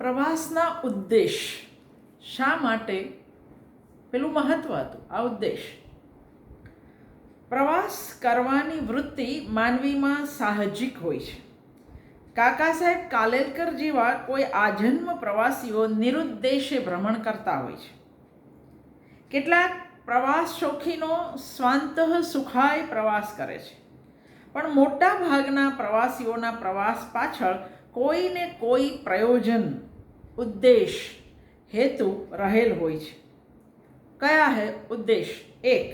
પ્રવાસના ઉદ્દેશ શા માટે પેલું મહત્વ હતું? આ ઉદ્દેશ પ્રવાસ કરવાની વૃત્તિ માનવીમાં સાહજિક હોય છે. કાકા સાહેબ કાલેલકર જેવા કોઈ આજન્મ પ્રવાસીઓ નિરુદ્દેશે ભ્રમણ કરતા હોય છે. કેટલાક પ્રવાસ શોખીનો સ્વાંતઃ સુખાય પ્રવાસ કરે છે, પણ મોટા ભાગના પ્રવાસીઓના પ્રવાસ પાછળ કોઈને કોઈ પ્રયોજન, ઉદ્દેશ, હેતુ રહેલ હોય છે. કયા ઉદ્દેશ? એક,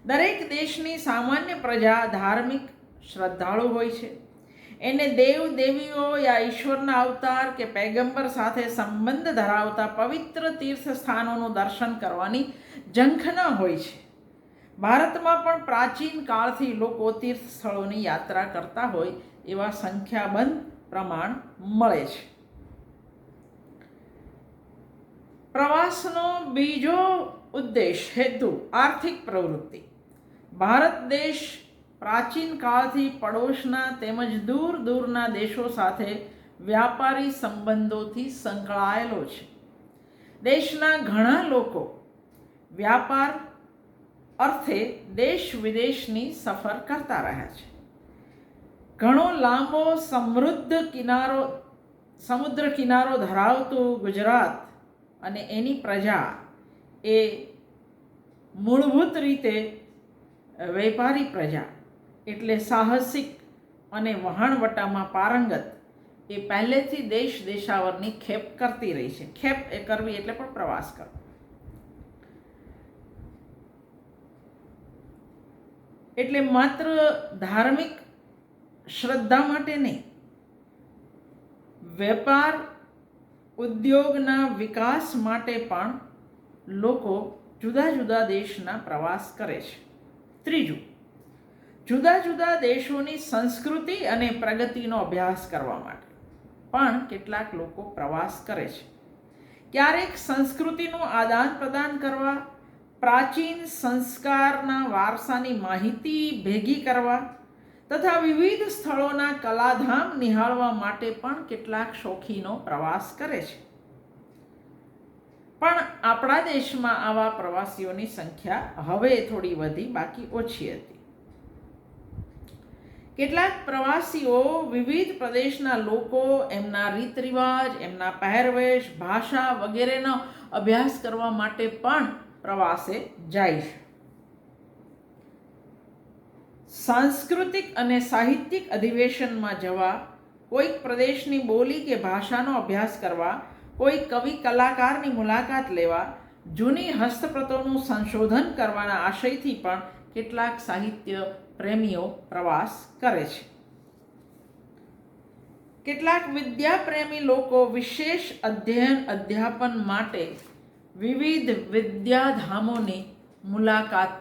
દરેક દેશની સામાન્ય પ્રજા ધાર્મિક શ્રદ્ધાળુ હોય છે. એને દેવ દેવીઓ યા ઈશ્વરના અવતાર કે પૈગંબર સાથે સંબંધ ધરાવતા પવિત્ર તીર્થ સ્થાનોનું દર્શન કરવાની ઝંખના હોય છે. ભારતમાં પણ પ્રાચીન કાળથી લોકો તીર્થ સ્થળોની યાત્રા કરતા હોય એવા સંખ્યાબંધ પ્રમાણ મળે છે. પ્રવાસનો બીજો ઉદ્દેશ, હેતુ, આર્થિક પ્રવૃત્તિ. ભારત દેશ પ્રાચીન કાળથી પડોશના તેમજ દૂર દૂરના દેશો સાથે વ્યાપારી સંબંધોથી સંકળાયેલો છે. દેશના ઘણા લોકો વ્યાપાર અર્થે દેશ વિદેશની સફર કરતા રહ્યા છે. ઘણો લાંબો સમુદ્ર કિનારો ધરાવતું ગુજરાત અને એની પ્રજા એ મૂળભૂત રીતે વેપારી પ્રજા, એટલે સાહસિક અને વહાણવટામાં પારંગત એ પહેલેથી દેશ દેશાવરની ખેપ કરતી રહી છે. ખેપ એ કરવી એટલે પણ પ્રવાસ કરવો. એટલે માત્ર ધાર્મિક શ્રદ્ધા માટે નહીં, વેપાર ઉદ્યોગના વિકાસ માટે પણ લોકો જુદા જુદા દેશના પ્રવાસ કરે છે. ત્રીજું, જુદા જુદા દેશોની સંસ્કૃતિ અને પ્રગતિનો અભ્યાસ કરવા માટે પણ કેટલાક લોકો પ્રવાસ કરે છે. ક્યારેક સંસ્કૃતિનું આદાન પ્રદાન કરવા, પ્રાચીન સંસ્કારના વારસાની માહિતી ભેગી કરવા તથા વિવિધ સ્થળોના કલાધામ નિહાળવા માટે પણ કેટલાક શોખીનો પ્રવાસ કરે છે. પણ આપણા દેશમાં આવા પ્રવાસીઓની સંખ્યા હવે થોડી વધી, બાકી ઓછી હતી. કેટલાક પ્રવાસીઓ વિવિધ પ્રદેશના લોકો, એમના રીત રિવાજ, એમના પહેરવેશ, ભાષા વગેરેનો અભ્યાસ કરવા માટે પણ પ્રવાસે જાય છે. સાંસ્કૃતિક અને સાહિત્યિક અધિવેશનમાં જવા, કોઈક પ્રદેશની બોલી કે ભાષાનો અભ્યાસ કરવા, કોઈ કવિ કલાકારની મુલાકાત લેવા, જૂની હસ્તપ્રતોનું સંશોધન કરવાના આશયથી પણ કેટલાક સાહિત્ય પ્રેમીઓ પ્રવાસ કરે છે. કેટલાક વિદ્યાપ્રેમી લોકો વિશેષ અધ્યાપન માટે વિવિધ વિદ્યાધામોની મુલાકાત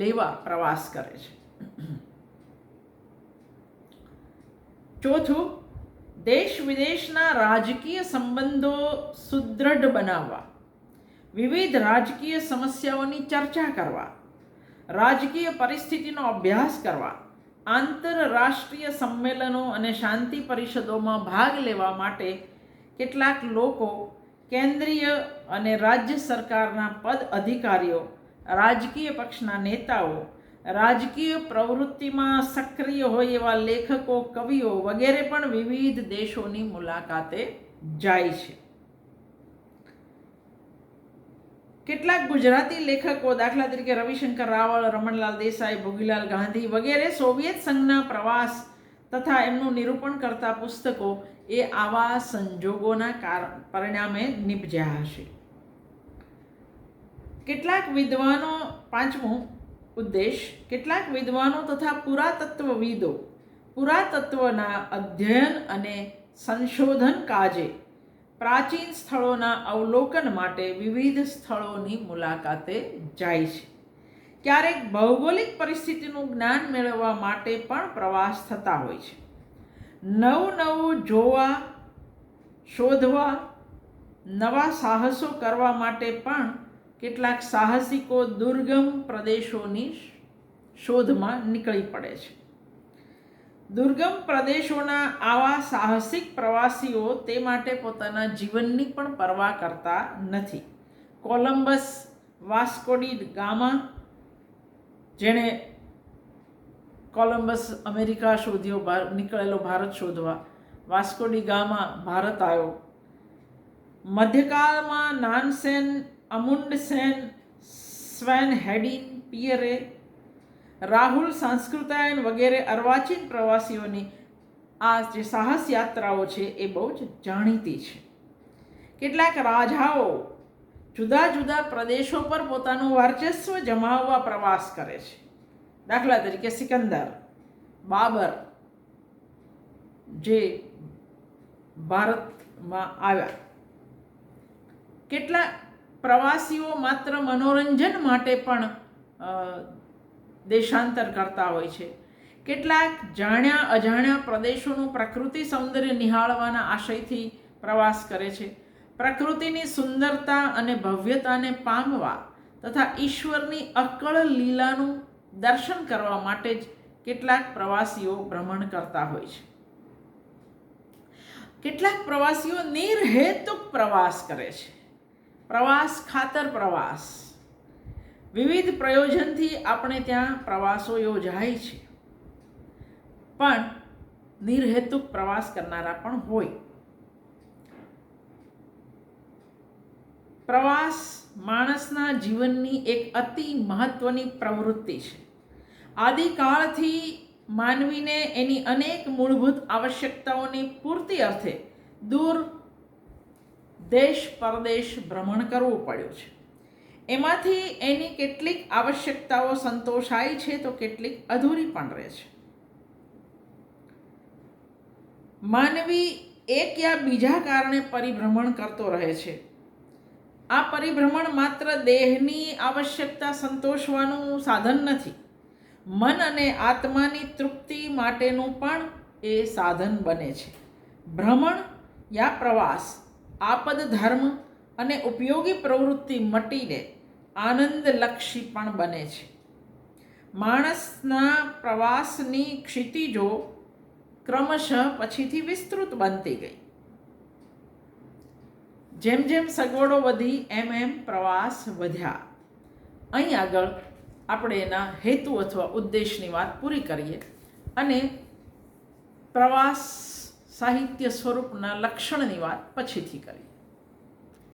લેવા પ્રવાસ કરે છે. ચોથું, દેશ વિદેશના રાજકીય સંબંધો સુદૃઢ બનાવવા, વિવિધ રાજકીય સમસ્યાઓની ચર્ચા કરવા, રાજકીય પરિસ્થિતિનો અભ્યાસ કરવા, આંતરરાષ્ટ્રીય સંમેલનો અને શાંતિ પરિષદોમાં ભાગ લેવા માટે કેટલાક લોકો કેન્દ્રીય અને રાજ્ય સરકારના પદ અધિકારીઓ, રાજકીય પક્ષના નેતાઓ, રાજકીય પ્રવૃત્તિમાં સક્રિય હોય એવા લેખકો, કવિઓ વગેરે પણ વિવિધ દેશોની મુલાકાતે જાય છે. કેટલાક ગુજરાતી લેખકો, દાખલા તરીકે રવિશંકર રાવળ, રમણલાલ દેસાઈ, ભોગીલાલ ગાંધી વગેરે સોવિયત સંઘના પ્રવાસ તથા એમનું નિરૂપણ કરતા પુસ્તકો એ આવા સંજોગોના પરિણામે નિપજ્યા હશે. પાંચમું ઉદ્દેશ, કેટલાક વિદ્વાનો તથા પુરાતત્વવિદો પુરાતત્વના અધ્યયન અને સંશોધન કાજે પ્રાચીન સ્થળોના અવલોકન માટે વિવિધ સ્થળોની મુલાકાતે જાય છે. ક્યારેક ભૌગોલિક પરિસ્થિતિનું જ્ઞાન મેળવવા માટે પણ પ્રવાસ થતા હોય છે. નવું જોવા, શોધવા, નવા સાહસો કરવા માટે પણ કેટલાક સાહસિકો દુર્ગમ પ્રદેશોની શોધમાં નીકળી પડે છે. દુર્ગમ પ્રદેશોના આવા સાહસિક પ્રવાસીઓ તે માટે પોતાના જીવનની પણ પરવા કરતા નથી. કોલંબસ, વાસ્કો ડી ગામા, જેણે કોલંબસ અમેરિકા શોધ્યો, નીકળેલો ભારત શોધવા. વાસ્કો ડી ગામા ભારત આવ્યો. મધ્યકાળમાં નાનસેન, અમુન્ડસેન, સ્વેન હેડિન પિયરે, રાહુલ સાંસ્કૃતાયન વગેરે અર્વાચીન પ્રવાસીઓની આ જે સાહસ યાત્રાઓ છે એ બહુ જ જાણીતી છે. કેટલાક રાજાઓ જુદા જુદા પ્રદેશો પર પોતાનું વર્ચસ્વ જમાવવા પ્રવાસ કરે છે. દાખલા તરીકે સિકંદર, બાબર જે ભારતમાં આવ્યા. કેટલાક પ્રવાસીઓ માત્ર મનોરંજન માટે પણ દેશાંતર કરતા હોય છે. કેટલાક જાણ્યા અજાણ્યા પ્રદેશોનું પ્રકૃતિ સૌંદર્ય નિહાળવાના આશયથી પ્રવાસ કરે છે. પ્રકૃતિની સુંદરતા અને ભવ્યતાને પામવા તથા ઈશ્વરની અક્કળ લીલાનું દર્શન કરવા માટે જ કેટલાક પ્રવાસીઓ ભ્રમણ કરતા હોય છે. કેટલાક પ્રવાસીઓ નિર્હેતુક પ્રવાસ કરે છે. પ્રવાસ ખાતર પ્રવાસ. વિવિધ પ્રયોજનથી આપણે ત્યાં પ્રવાસો યોજાય છે, પણ નિર્હેતુક પ્રવાસ કરનારા પણ હોય. પ્રવાસ માણસના જીવનની એક અતિ મહત્વની પ્રવૃત્તિ છે. આદિકાળથી માનવીને એની અનેક મૂળભૂત આવશ્યકતાઓની પૂર્તિ અર્થે દૂર દેશ પરદેશ ભ્રમણ કરવું પડ્યું છે. એમાંથી એની કેટલીક આવશ્યકતાઓ સંતોષાય છે તો કેટલીક અધૂરી પણ રહે છે. માનવી એક યા બીજા કારણે પરિભ્રમણ કરતો રહે છે. આ પરિભ્રમણ માત્ર દેહની આવશ્યકતા સંતોષવાનું સાધન નથી, મન અને આત્માની તૃપ્તિ માટેનું પણ એ સાધન બને છે. ભ્રમણ યા પ્રવાસ આપદ ધર્મ અને ઉપયોગી પ્રવૃત્તિ મટીને આનંદલક્ષી પણ બને છે. માણસના પ્રવાસની ક્ષિતિજો ક્રમશઃ પછીથી વિસ્તૃત બનતી ગઈ. જેમ જેમ સગવડો વધી એમ એમ પ્રવાસ વધ્યા. અહીં આગળ આપણે એના હેતુ અથવા ઉદ્દેશની વાત પૂરી કરીએ અને પ્રવાસ સાહિત્ય સ્વરૂપના લક્ષણની વાત પછીથી કરીએ.